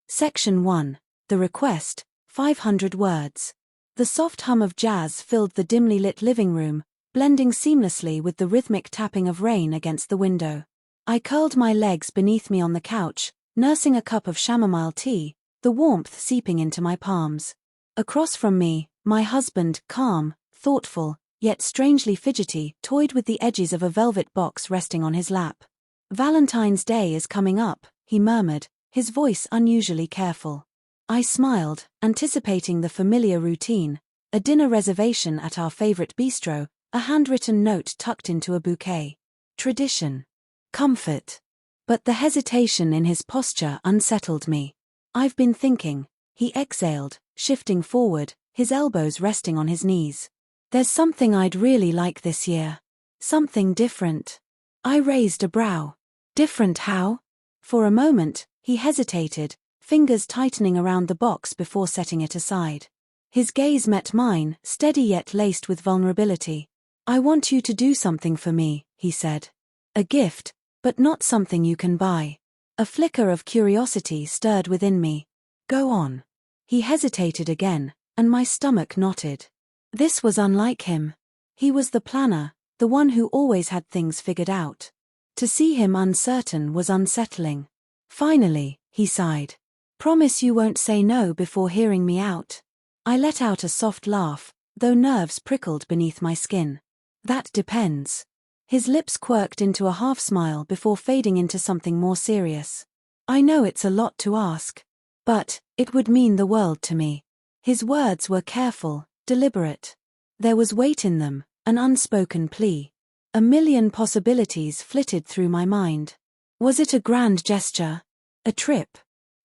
Section 1. The Request, 500 Words. The soft hum of jazz filled the dimly lit living room, blending seamlessly with the rhythmic tapping of rain against the window. I curled my legs beneath me on the couch, nursing a cup of chamomile tea, the warmth seeping into my palms. Across from me, my husband, calm, thoughtful, yet strangely fidgety, toyed with the edges of a velvet box resting on his lap. "Valentine's Day is coming up," he murmured, his voice unusually careful. I smiled, anticipating the familiar routine, a dinner reservation at our favorite bistro, a handwritten note tucked into a bouquet. Tradition. Comfort. But the hesitation in his posture unsettled me. "I've been thinking," he exhaled, shifting forward, his elbows resting on his knees. "There's something I'd really like this year. Something different." I raised a brow. "Different how?" For a moment, he hesitated, fingers tightening around the box before setting it aside. His gaze met mine, steady yet laced with vulnerability. "I want you to do something for me," he said. "A gift, but not something you can buy." A flicker of curiosity stirred within me. "Go on." He hesitated again, and my stomach knotted. This was unlike him. He was the planner, the one who always had things figured out. To see him uncertain was unsettling. "Finally," he sighed. "Promise you won't say no before hearing me out." I let out a soft laugh, though nerves prickled beneath my skin. "That depends." His lips quirked into a half-smile before fading into something more serious. "I know it's a lot to ask. But it would mean the world to me." His words were careful, deliberate. There was weight in them, an unspoken plea. A million possibilities flitted through my mind. Was it a grand gesture? A trip?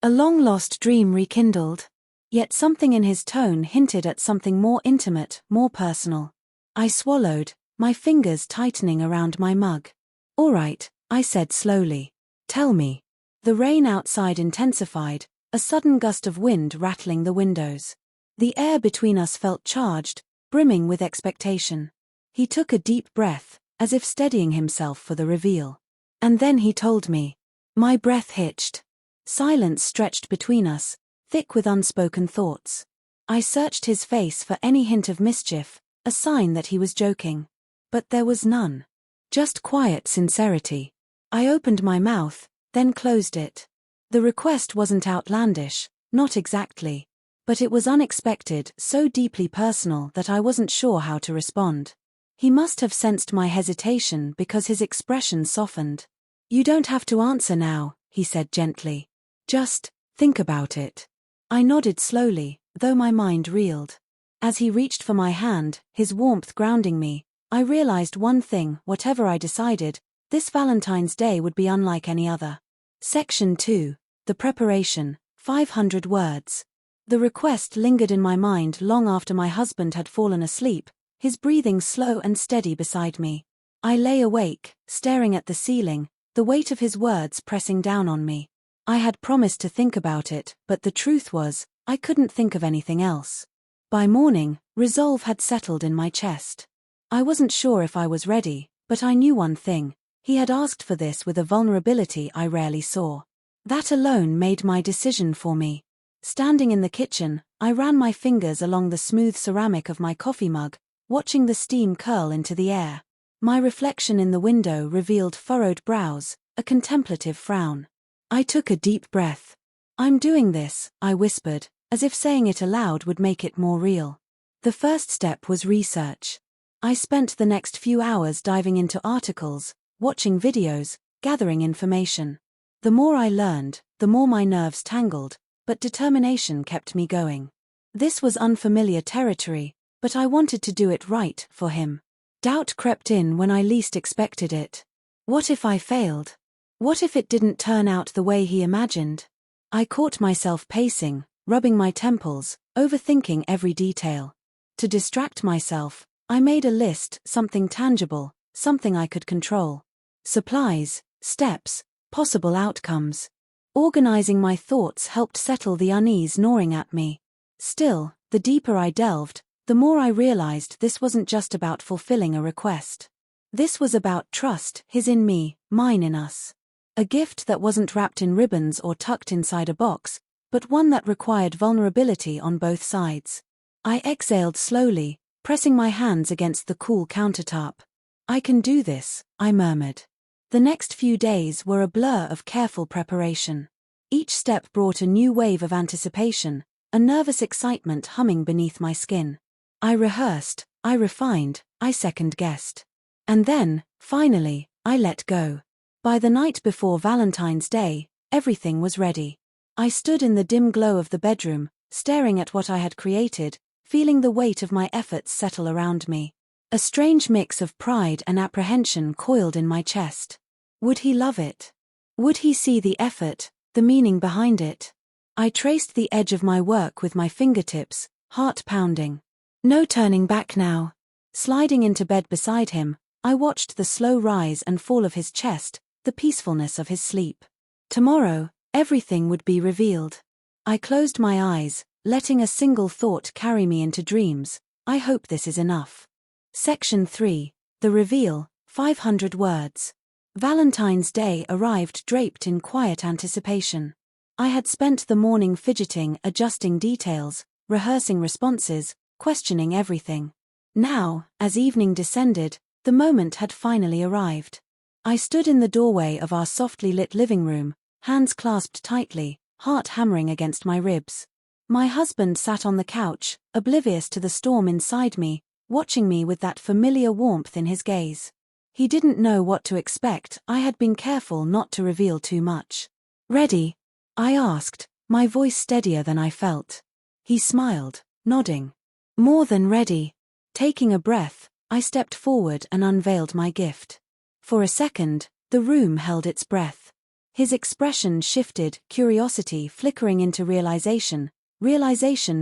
A long-lost dream rekindled? Yet something in his tone hinted at something more intimate, more personal. I swallowed, my fingers tightening around my mug. "All right," I said slowly. "Tell me." The rain outside intensified, a sudden gust of wind rattling the windows. The air between us felt charged, brimming with expectation. He took a deep breath, as if steadying himself for the reveal. And then he told me. My breath hitched. Silence stretched between us, thick with unspoken thoughts. I searched his face for any hint of mischief, a sign that he was joking. But there was none. Just quiet sincerity. I opened my mouth, then closed it. The request wasn't outlandish, not exactly. But it was unexpected, so deeply personal that I wasn't sure how to respond. He must have sensed my hesitation because his expression softened. "You don't have to answer now," he said gently. "Just think about it." I nodded slowly, though my mind reeled. As he reached for my hand, his warmth grounding me, I realized one thing: whatever I decided, this Valentine's Day would be unlike any other. Section 2. The Preparation, 500 Words. The request lingered in my mind long after my husband had fallen asleep, his breathing slow and steady beside me. I lay awake, staring at the ceiling, the weight of his words pressing down on me. I had promised to think about it, but the truth was, I couldn't think of anything else. By morning, resolve had settled in my chest. I wasn't sure if I was ready, but I knew one thing: he had asked for this with a vulnerability I rarely saw. That alone made my decision for me. Standing in the kitchen, I ran my fingers along the smooth ceramic of my coffee mug, watching the steam curl into the air. My reflection in the window revealed furrowed brows, a contemplative frown. I took a deep breath. "I'm doing this," I whispered, as if saying it aloud would make it more real. The first step was research. I spent the next few hours diving into articles, watching videos, gathering information. The more I learned, the more my nerves tangled, but determination kept me going. This was unfamiliar territory, but I wanted to do it right for him. Doubt crept in when I least expected it. What if I failed? What if it didn't turn out the way he imagined? I caught myself pacing, rubbing my temples, overthinking every detail. To distract myself, I made a list, something tangible, something I could control. Supplies, steps, possible outcomes. Organizing my thoughts helped settle the unease gnawing at me. Still, the deeper I delved, the more I realized this wasn't just about fulfilling a request. This was about trust, his in me, mine in us. A gift that wasn't wrapped in ribbons or tucked inside a box, but one that required vulnerability on both sides. I exhaled slowly, pressing my hands against the cool countertop. "I can do this," I murmured. The next few days were a blur of careful preparation. Each step brought a new wave of anticipation, a nervous excitement humming beneath my skin. I rehearsed, I refined, I second-guessed. And then, finally, I let go. By the night before Valentine's Day, everything was ready. I stood in the dim glow of the bedroom, staring at what I had created, feeling the weight of my efforts settle around me. A strange mix of pride and apprehension coiled in my chest. Would he love it? Would he see the effort, the meaning behind it? I traced the edge of my work with my fingertips, heart pounding. No turning back now. Sliding into bed beside him, I watched the slow rise and fall of his chest, the peacefulness of his sleep. Tomorrow, everything would be revealed. I closed my eyes, letting a single thought carry me into dreams. I hope this is enough. Section 3. The Reveal, 500 Words. Valentine's Day arrived draped in quiet anticipation. I had spent the morning fidgeting, adjusting details, rehearsing responses, questioning everything. Now, as evening descended, the moment had finally arrived. I stood in the doorway of our softly lit living room, hands clasped tightly, heart hammering against my ribs. My husband sat on the couch, oblivious to the storm inside me, watching me with that familiar warmth in his gaze. He didn't know what to expect. I had been careful not to reveal too much. "Ready?" I asked, my voice steadier than I felt. He smiled, nodding. "More than ready." Taking a breath, I stepped forward and unveiled my gift. For a second, the room held its breath. His expression shifted, curiosity flickering into realization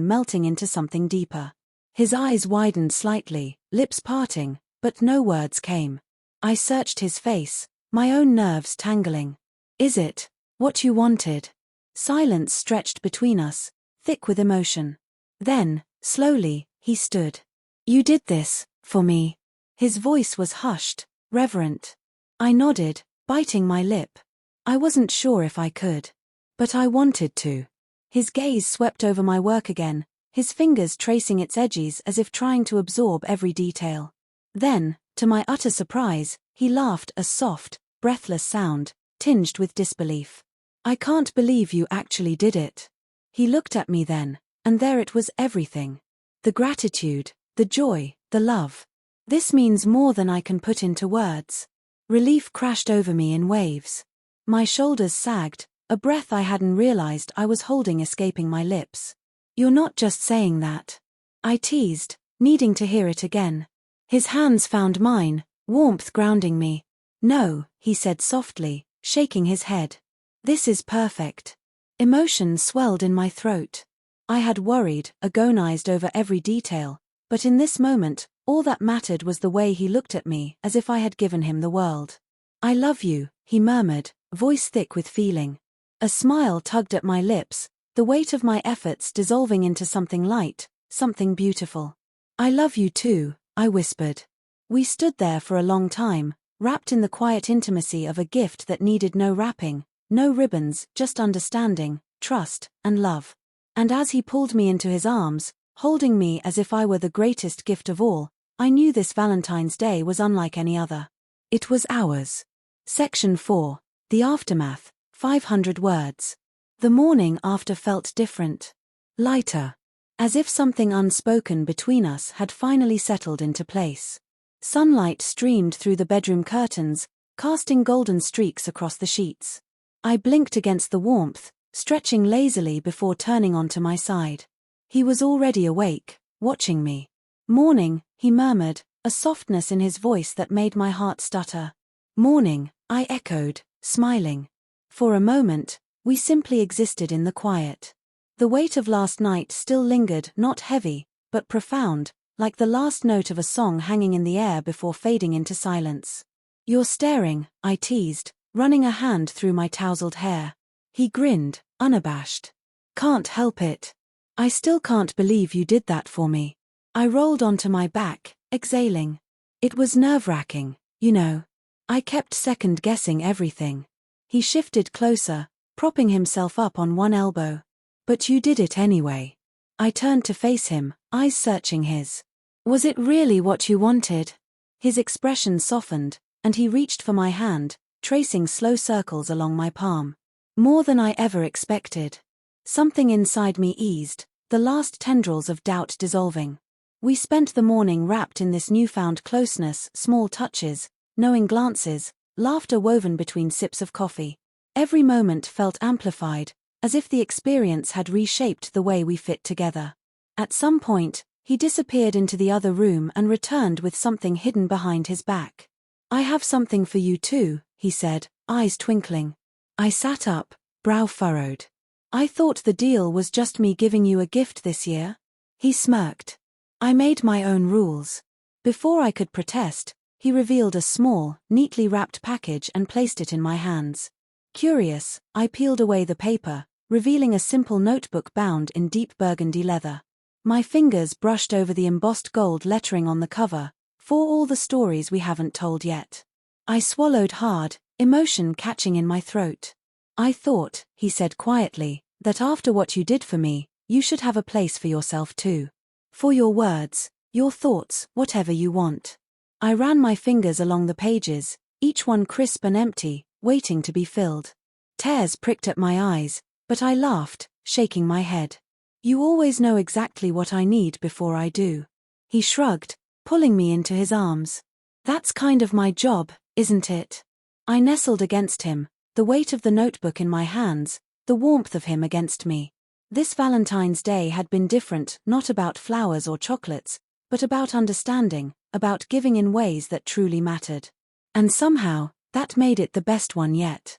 melting into something deeper. His eyes widened slightly, lips parting, but no words came. I searched his face, my own nerves tangling. "Is it what you wanted?" Silence stretched between us, thick with emotion. Then, slowly, he stood. "You did this, for me." His voice was hushed, reverent. I nodded, biting my lip. I wasn't sure if I could. But I wanted to. His gaze swept over my work again, his fingers tracing its edges as if trying to absorb every detail. Then, to my utter surprise, he laughed, a soft, breathless sound, tinged with disbelief. "I can't believe you actually did it." He looked at me then, and there it was, everything. The gratitude, the joy, the love. "This means more than I can put into words." Relief crashed over me in waves. My shoulders sagged, a breath I hadn't realized I was holding escaping my lips. "You're not just saying that," I teased, needing to hear it again. His hands found mine, warmth grounding me. "No," he said softly, shaking his head. "This is perfect." Emotion swelled in my throat. I had worried, agonized over every detail, but in this moment, all that mattered was the way he looked at me, as if I had given him the world. "I love you," he murmured, voice thick with feeling. A smile tugged at my lips, the weight of my efforts dissolving into something light, something beautiful. "I love you too," I whispered. We stood there for a long time, wrapped in the quiet intimacy of a gift that needed no wrapping, no ribbons, just understanding, trust, and love. And as he pulled me into his arms, holding me as if I were the greatest gift of all, I knew this Valentine's Day was unlike any other. It was ours. Section 4. The Aftermath, 500 Words. The morning after felt different. Lighter. As if something unspoken between us had finally settled into place. Sunlight streamed through the bedroom curtains, casting golden streaks across the sheets. I blinked against the warmth, stretching lazily before turning onto my side. He was already awake, watching me. "Morning," he murmured, a softness in his voice that made my heart stutter. "Morning," I echoed, smiling. For a moment, we simply existed in the quiet. The weight of last night still lingered, not heavy, but profound, like the last note of a song hanging in the air before fading into silence. "You're staring," I teased, running a hand through my tousled hair. He grinned, unabashed. "Can't help it. I still can't believe you did that for me." I rolled onto my back, exhaling. It was nerve-wracking, you know. I kept second-guessing everything. He shifted closer, propping himself up on one elbow. But you did it anyway. I turned to face him, eyes searching his. Was it really what you wanted? His expression softened, and he reached for my hand, tracing slow circles along my palm. More than I ever expected. Something inside me eased, the last tendrils of doubt dissolving. We spent the morning wrapped in this newfound closeness, small touches, knowing glances, laughter woven between sips of coffee. Every moment felt amplified, as if the experience had reshaped the way we fit together. At some point, he disappeared into the other room and returned with something hidden behind his back. I have something for you too, he said, eyes twinkling. I sat up, brow furrowed. I thought the deal was just me giving you a gift this year. He smirked. I made my own rules. Before I could protest, he revealed a small, neatly wrapped package and placed it in my hands. Curious, I peeled away the paper, revealing a simple notebook bound in deep burgundy leather. My fingers brushed over the embossed gold lettering on the cover, "For all the stories we haven't told yet." I swallowed hard, emotion catching in my throat. I thought, he said quietly, that after what you did for me, you should have a place for yourself too. For your words, your thoughts, whatever you want. I ran my fingers along the pages, each one crisp and empty, waiting to be filled. Tears pricked at my eyes, but I laughed, shaking my head. You always know exactly what I need before I do. He shrugged, pulling me into his arms. That's kind of my job, isn't it? I nestled against him, the weight of the notebook in my hands, the warmth of him against me. This Valentine's Day had been different, not about flowers or chocolates, but about understanding, about giving in ways that truly mattered. And somehow, that made it the best one yet.